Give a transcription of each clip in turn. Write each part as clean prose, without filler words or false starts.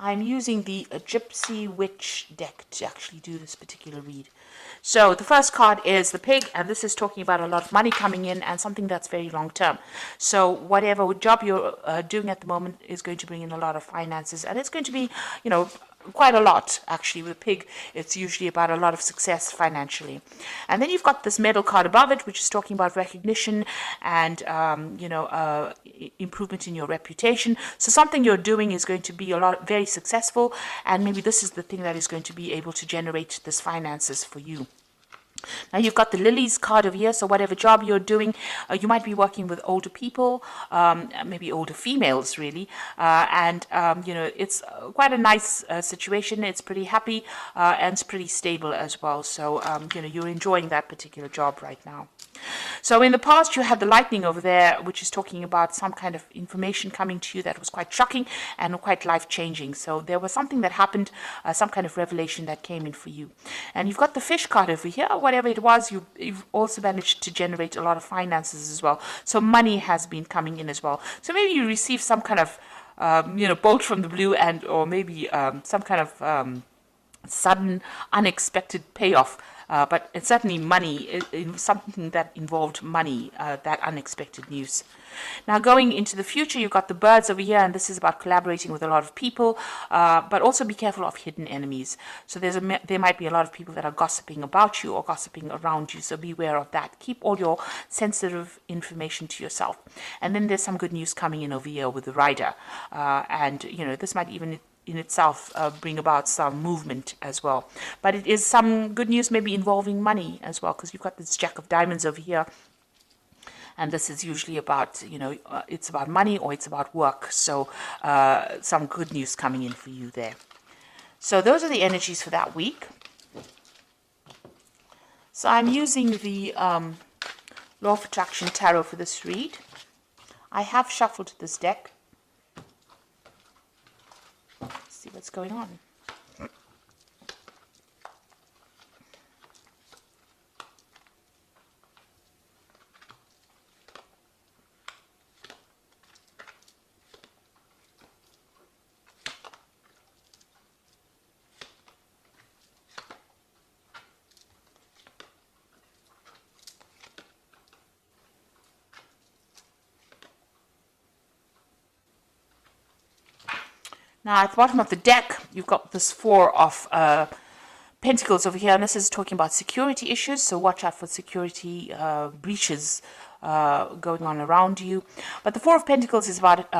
I'm using the Gypsy Witch deck to actually do this particular read. So the first card is the pig, and this is talking about a lot of money coming in and something that's very long term. So whatever job you're doing at the moment is going to bring in a lot of finances, and it's going to be, quite a lot actually. With a pig, it's usually about a lot of success financially. And then you've got this medal card above it, which is talking about recognition and improvement in your reputation. So something you're doing is going to be very successful, and maybe this is the thing that is going to be able to generate this finances for you. Now you've got the lilies card over here, so whatever job you're doing, you might be working with older people, maybe older females really, and it's quite a nice situation. It's pretty happy and it's pretty stable as well, so you're enjoying that particular job right now. So in the past you had the lightning over there, which is talking about some kind of information coming to you that was quite shocking and quite life-changing. So there was something that happened, some kind of revelation that came in for you. And you've got the fish card over here. Whatever it was, you've also managed to generate a lot of finances as well. So money has been coming in as well. So maybe you received some kind of bolt from the blue, or maybe some kind of sudden unexpected payoff. But it's certainly money, something that involved money, that unexpected news. Now going into the future, you've got the birds over here, and this is about collaborating with a lot of people, but also be careful of hidden enemies. So there might be a lot of people that are gossiping about you or gossiping around you, so beware of that. Keep all your sensitive information to yourself. And then there's some good news coming in over here with the rider, and this might even in itself bring about some movement as well. But it is some good news maybe involving money as well, because you've got this Jack of Diamonds over here. And this is usually about, it's about money or it's about work. So some good news coming in for you there. So those are the energies for that week. So I'm using the Law of Attraction Tarot for this read. I have shuffled this deck. See what's going on. Now at the bottom of the deck, you've got this Four of Pentacles over here, and this is talking about security issues, so watch out for security breaches going on around you. But the Four of Pentacles is about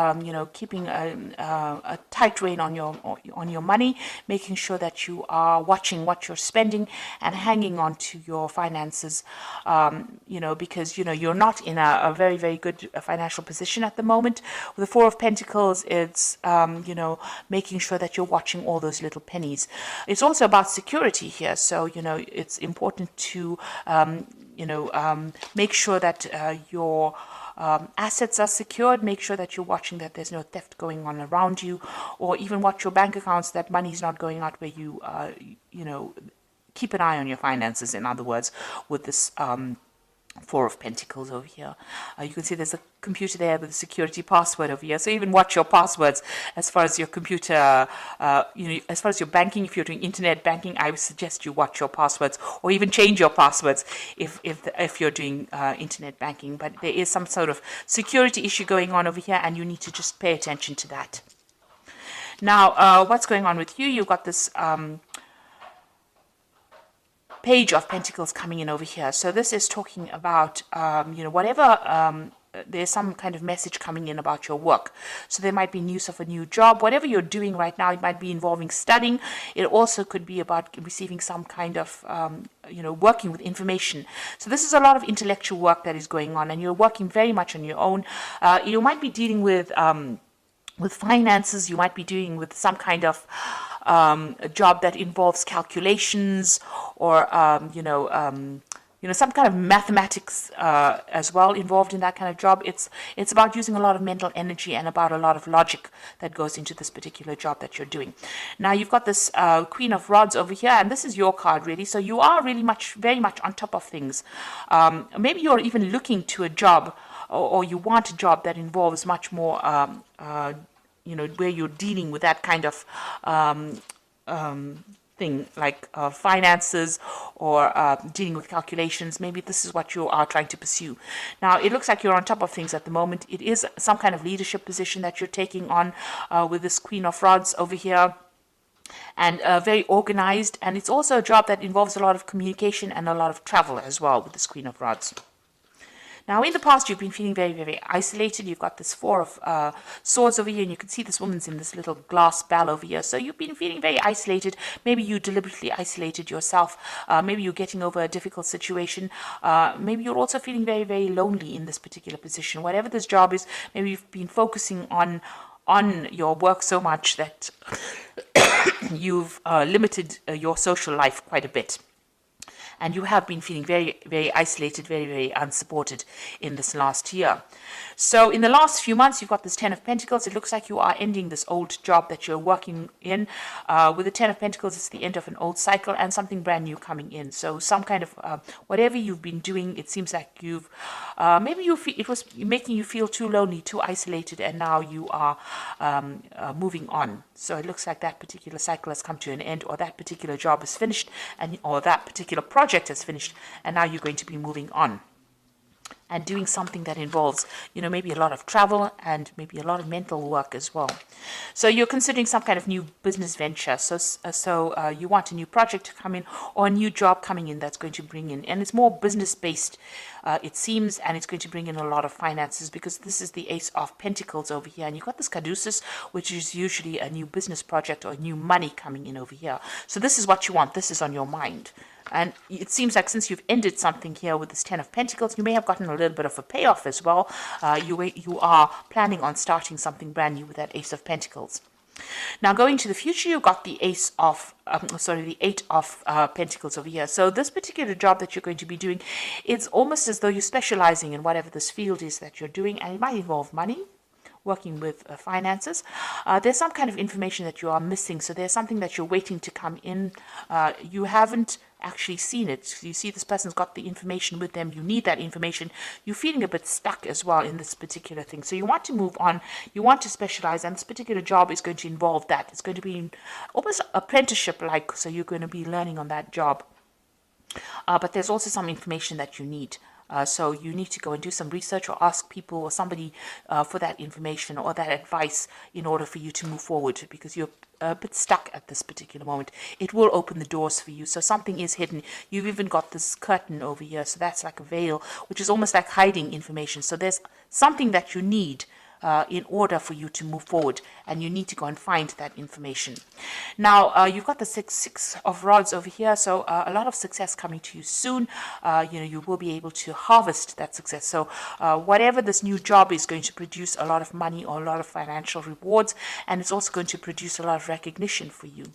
keeping a tight rein on your money, making sure that you are watching what you're spending and hanging on to your finances, because you're not in a very, very good financial position at the moment. With the Four of Pentacles, it's making sure that you're watching all those little pennies. It's also about security here, so it's important to make sure that your assets are secured. Make sure that you're watching that there's no theft going on around you, or even watch your bank accounts, that money's not going out where you, keep an eye on your finances, in other words, with this Four of Pentacles over here. You can see there's a computer there with a security password over here. So even watch your passwords as far as your computer, as far as your banking. If you're doing internet banking, I would suggest you watch your passwords, or even change your passwords if you're doing internet banking. But there is some sort of security issue going on over here, and you need to just pay attention to that. Now, what's going on with you? You've got this Page of Pentacles coming in over here. So this is talking about, whatever, there's some kind of message coming in about your work. So there might be news of a new job. Whatever you're doing right now, it might be involving studying. It also could be about receiving some kind of, working with information. So this is a lot of intellectual work that is going on, and you're working very much on your own. You might be dealing with finances. You might be dealing with some kind of a job that involves calculations, or some kind of mathematics as well involved in that kind of job. It's about using a lot of mental energy and about a lot of logic that goes into this particular job that you're doing. Now you've got this Queen of Rods over here, and this is your card really. So you are really very much on top of things. Maybe you're even looking to a job, or you want a job that involves much more where you're dealing with that kind of thing, like finances or dealing with calculations. Maybe this is what you are trying to pursue. Now, it looks like you're on top of things at the moment. It is some kind of leadership position that you're taking on with this Queen of Rods over here, and very organized. And it's also a job that involves a lot of communication and a lot of travel as well with this Queen of Rods. Now, in the past, you've been feeling very, very isolated. You've got this Four of Swords over here, and you can see this woman's in this little glass bell over here. So you've been feeling very isolated. Maybe you deliberately isolated yourself. Maybe you're getting over a difficult situation. Maybe you're also feeling very, very lonely in this particular position. Whatever this job is, maybe you've been focusing on your work so much that you've limited your social life quite a bit. And you have been feeling very, very isolated, very, very unsupported in this last year. So in the last few months, you've got this Ten of Pentacles. It looks like you are ending this old job that you're working in. With the Ten of Pentacles, it's the end of an old cycle and something brand new coming in. So some kind of whatever you've been doing, it seems like you've maybe it was making you feel too lonely, too isolated, and now you are moving on. So it looks like that particular cycle has come to an end, or that particular job is finished, or that particular project is finished, and now you're going to be moving on and doing something that involves, maybe a lot of travel and maybe a lot of mental work as well. So you're considering some kind of new business venture. So you want a new project to come in, or a new job coming in that's going to bring in, and it's more business based, it seems, and it's going to bring in a lot of finances, because this is the Ace of Pentacles over here, and you've got this Caduceus, which is usually a new business project or new money coming in over here. So this is what you want. This is on your mind. And it seems like since you've ended something here with this Ten of Pentacles, you may have gotten a little bit of a payoff as well. You are planning on starting something brand new with that Ace of Pentacles. Now, going to the future, you've got the Eight of Pentacles over here. So this particular job that you're going to be doing, it's almost as though you're specializing in whatever this field is that you're doing, and it might involve money, working with finances. There's some kind of information that you are missing. So there's something that you're waiting to come in. You haven't actually seen it. You see this person's got the information with them. You need that information. You're feeling a bit stuck as well in this particular thing. So you want to move on. You want to specialize, and this particular job is going to involve that. It's going to be almost apprenticeship-like. So you're going to be learning on that job. But there's also some information that you need. So you need to go and do some research, or ask people or somebody for that information or that advice in order for you to move forward, because you're a bit stuck at this particular moment. It will open the doors for you. So something is hidden. You've even got this curtain over here. So that's like a veil, which is almost like hiding information. So there's something that you need in order for you to move forward, and you need to go and find that information. Now, you've got the Six of Rods over here, so a lot of success coming to you soon. You will be able to harvest that success. So whatever this new job is going to produce a lot of money or a lot of financial rewards, and it's also going to produce a lot of recognition for you.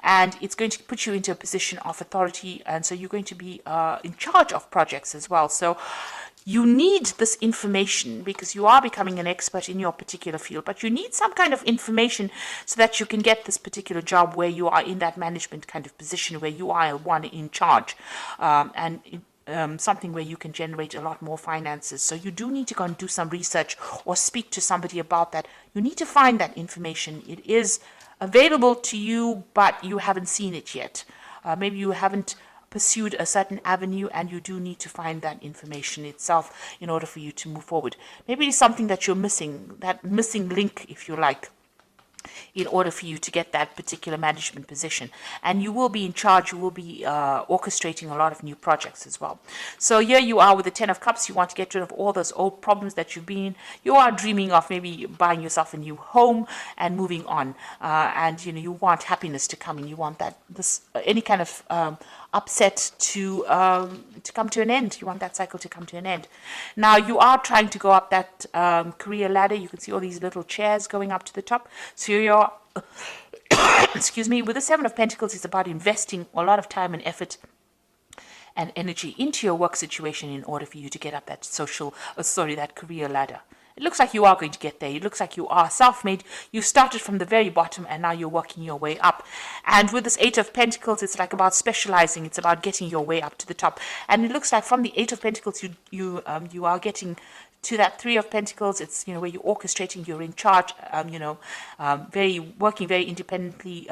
And it's going to put you into a position of authority, and so you're going to be in charge of projects as well. So you need this information because you are becoming an expert in your particular field, but you need some kind of information so that you can get this particular job where you are in that management kind of position, where you are one in charge, something where you can generate a lot more finances. So you do need to go and do some research or speak to somebody about that. You need to find that information. It is available to you, but you haven't seen it yet. Maybe you haven't pursued a certain avenue, and you do need to find that information itself in order for you to move forward. Maybe it's something that you're missing, that missing link, if you like, in order for you to get that particular management position. And you will be in charge. You will be orchestrating a lot of new projects as well. So here you are with the Ten of Cups. You want to get rid of all those old problems that you've been. You are dreaming of maybe buying yourself a new home and moving on. And you want happiness to come in. You want that any kind of upset to come to an end. You want that cycle to come to an end. Now you are trying to go up that career ladder. You can see all these little chairs going up to the top. So you're excuse me, with the Seven of Pentacles, it's about investing a lot of time and effort and energy into your work situation in order for you to get up that that career ladder. It looks like you are going to get there. It looks like you are self-made. You started from the very bottom, and now you're working your way up. And with this Eight of Pentacles, it's like about specializing. It's about getting your way up to the top. And it looks like from the Eight of Pentacles, you are getting to that Three of Pentacles. It's, you know, where you're orchestrating, you're in charge, working very independently,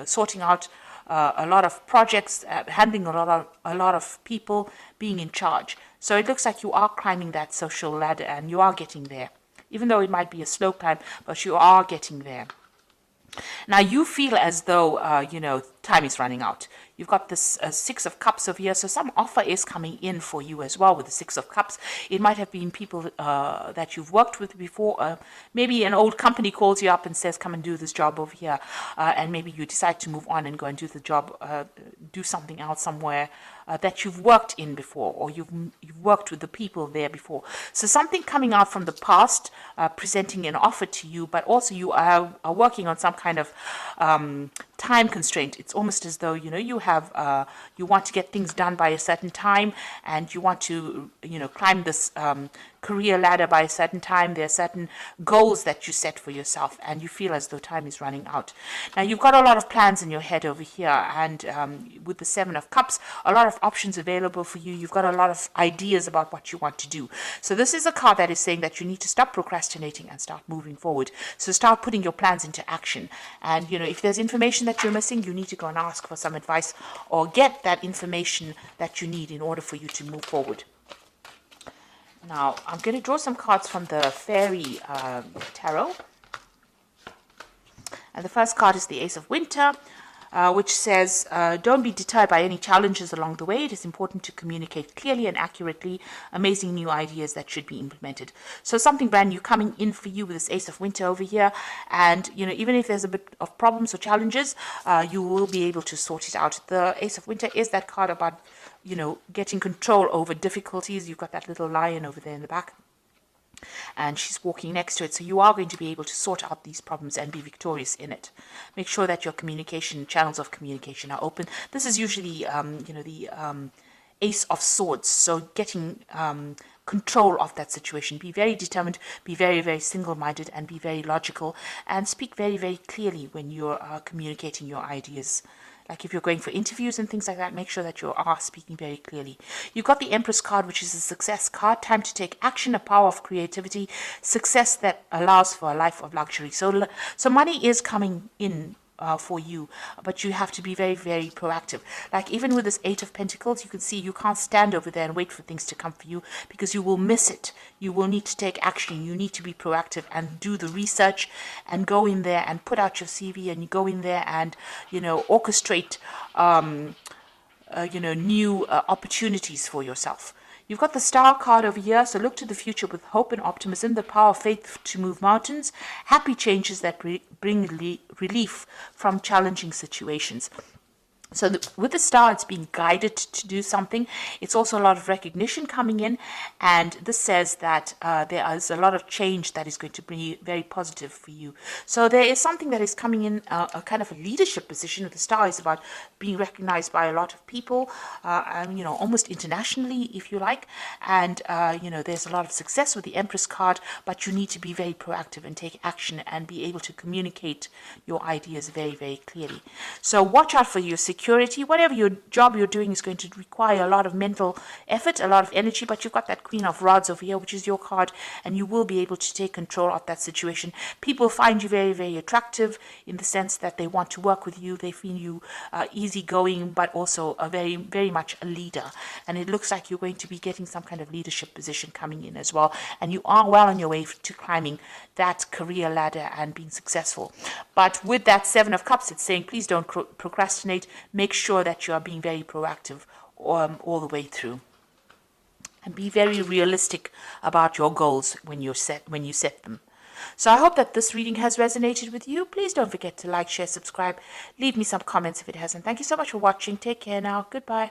sorting out a lot of projects, handling a lot of people, being in charge. So it looks like you are climbing that social ladder and you are getting there. Even though it might be a slow climb, but you are getting there. Now you feel as though, time is running out. You've got this Six of Cups over here, so some offer is coming in for you as well with the Six of Cups. It might have been people that you've worked with before. Maybe an old company calls you up and says, come and do this job over here. And maybe you decide to move on and go and do the job, do something else somewhere that you've worked in before, or you've worked with the people there before. So something coming out from the past, presenting an offer to you, but also you are working on some kind of time constraint. It's almost as though, you have, you want to get things done by a certain time, and you want to, climb this career ladder by a certain time. There are certain goals that you set for yourself, and you feel as though time is running out. Now, you've got a lot of plans in your head over here, and with the Seven of Cups, a lot of options available for you. You've got a lot of ideas about what you want to do. So this is a card that is saying that you need to stop procrastinating and start moving forward. So start putting your plans into action. And, if there's information that you're missing, you need to go and ask for some advice or get that information that you need in order for you to move forward. Now, I'm going to draw some cards from the Fairy Tarot. And the first card is the Ace of Winter, which says, don't be deterred by any challenges along the way. It is important to communicate clearly and accurately amazing new ideas that should be implemented. So something brand new coming in for you with this Ace of Winter over here. And, even if there's a bit of problems or challenges, you will be able to sort it out. The Ace of Winter is that card about, getting control over difficulties. You've got that little lion over there in the back, and she's walking next to it. So you are going to be able to sort out these problems and be victorious in it. Make sure that your channels of communication are open. This is usually, the Ace of Swords. So getting control of that situation. Be very determined, be very, very single-minded, and be very logical, and speak very, very clearly when you're communicating your ideas. Like if you're going for interviews and things like that, make sure that you are speaking very clearly. You've got the Empress card, which is a success card. Time to take action, a power of creativity, success that allows for a life of luxury. So money is coming in for you, but you have to be very, very proactive. Like even with this Eight of Pentacles, you can see you can't stand over there and wait for things to come for you, because you will miss it. You will need to take action. You need to be proactive and do the research and go in there and put out your CV, and you go in there and, orchestrate, new opportunities for yourself. You've got the Star card over here, so look to the future with hope and optimism, the power of faith to move mountains, happy changes that bring relief from challenging situations. So with the Star, it's being guided to do something. It's also a lot of recognition coming in, and this says that there is a lot of change that is going to be very positive for you. So there is something that is coming in, a kind of a leadership position. With the Star is about being recognized by a lot of people, almost internationally, if you like. And, there's a lot of success with the Empress card, but you need to be very proactive and take action and be able to communicate your ideas very, very clearly. So watch out for your security. Whatever your job you're doing is going to require a lot of mental effort, a lot of energy, but you've got that Queen of Rods over here, which is your card, and you will be able to take control of that situation. People find you very, very attractive in the sense that they want to work with you. They feel you easygoing, but also a very, very much a leader. And it looks like you're going to be getting some kind of leadership position coming in as well. And you are well on your way to climbing that career ladder and being successful. But with that Seven of Cups, it's saying, please don't procrastinate. Make sure that you are being very proactive all the way through. And be very realistic about your goals when you set them. So I hope that this reading has resonated with you. Please don't forget to like, share, subscribe. Leave me some comments if it hasn't. Thank you so much for watching. Take care now. Goodbye.